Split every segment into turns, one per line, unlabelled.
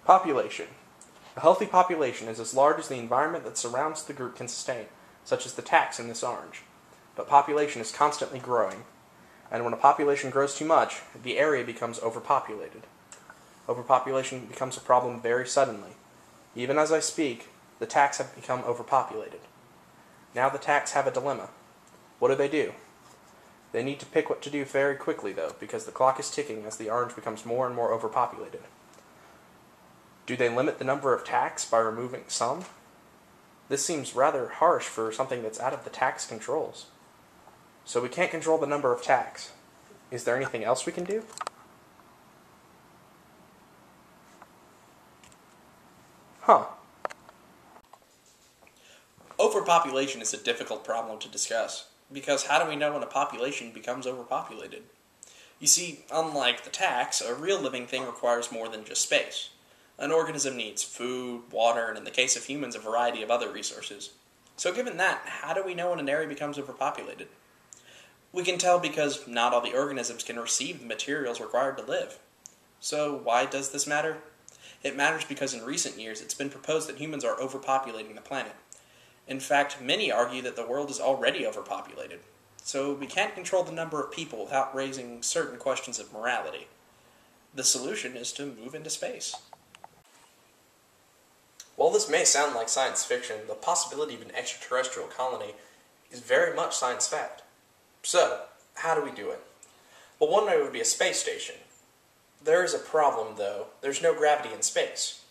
Population. A healthy population is as large as the environment that surrounds the group can sustain, such as the Tacks in this orange. But population is constantly growing, and when a population grows too much, the area becomes overpopulated. Overpopulation becomes a problem very suddenly. Even as I speak, the Tacks have become overpopulated. Now the Tacks have a dilemma. What do? They need to pick what to do very quickly, though, because the clock is ticking as the orange becomes more and more overpopulated. Do they limit the number of Tacks by removing some? This seems rather harsh for something that's out of the Tacks' controls. So we can't control the number of Tacks. Is there anything else we can do? Overpopulation is a difficult problem to discuss, because how do we know when a population becomes overpopulated? You see, unlike the Tacks, a real living thing requires more than just space. An organism needs food, water, and in the case of humans, a variety of other resources. So given that, how do we know when an area becomes overpopulated? We can tell because not all the organisms can receive the materials required to live. So why does this matter? It matters because in recent years it's been proposed that humans are overpopulating the planet. In fact, many argue that the world is already overpopulated. So we can't control the number of people without raising certain questions of morality. The solution is to move into space. While this may sound like science fiction, the possibility of an extraterrestrial colony is very much science fact. So, how do we do it? Well, one way would be a space station. There is a problem, though. There's no gravity in space,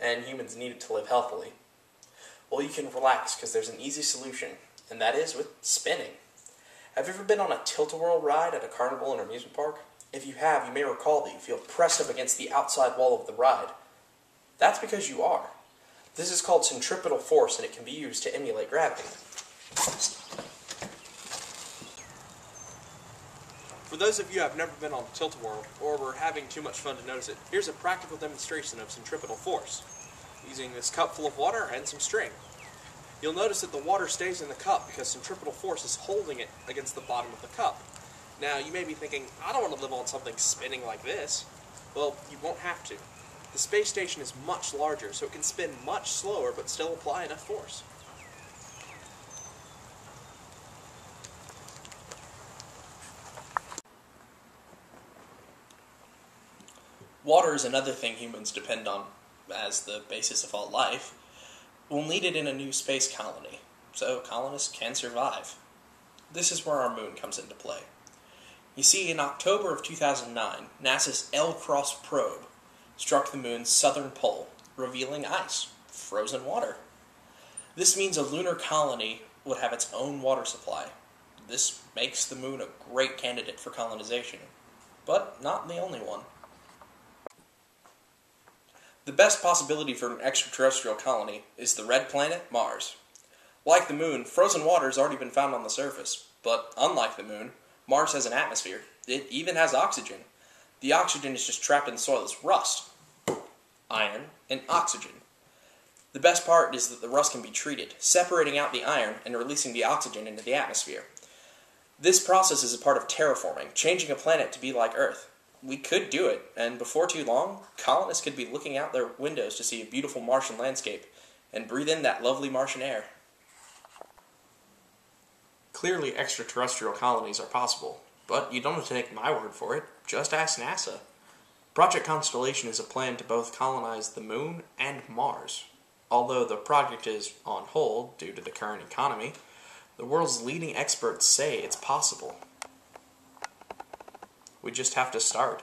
and humans need it to live healthily. Well, you can relax because there's an easy solution, and that is with spinning. Have you ever been on a tilt-a-whirl ride at a carnival or amusement park? If you have, you may recall that you feel pressed up against the outside wall of the ride. That's because you are. This is called centripetal force, and it can be used to emulate gravity. For those of you who have never been on tilt-a-whirl, or were having too much fun to notice it, here's a practical demonstration of centripetal force, using this cup full of water and some string. You'll notice that the water stays in the cup because centripetal force is holding it against the bottom of the cup. Now, you may be thinking, I don't want to live on something spinning like this. Well, you won't have to. The space station is much larger, so it can spin much slower but still apply enough force. Water is another thing humans depend on as the basis of all life. We'll need it in a new space colony, so colonists can survive. This is where our moon comes into play. You see, in October of 2009, NASA's L-Cross probe struck the moon's southern pole, revealing ice, frozen water. This means a lunar colony would have its own water supply. This makes the moon a great candidate for colonization, but not the only one. The best possibility for an extraterrestrial colony is the red planet, Mars. Like the moon, frozen water has already been found on the surface, but unlike the moon, Mars has an atmosphere. It even has oxygen. The oxygen is just trapped in the soil as rust, iron, and oxygen. The best part is that the rust can be treated, separating out the iron and releasing the oxygen into the atmosphere. This process is a part of terraforming, changing a planet to be like Earth. We could do it, and before too long, colonists could be looking out their windows to see a beautiful Martian landscape and breathe in that lovely Martian air. Clearly, extraterrestrial colonies are possible, but you don't have to take my word for it. Just ask NASA. Project Constellation is a plan to both colonize the moon and Mars. Although the project is on hold due to the current economy, the world's leading experts say it's possible. We just have to start.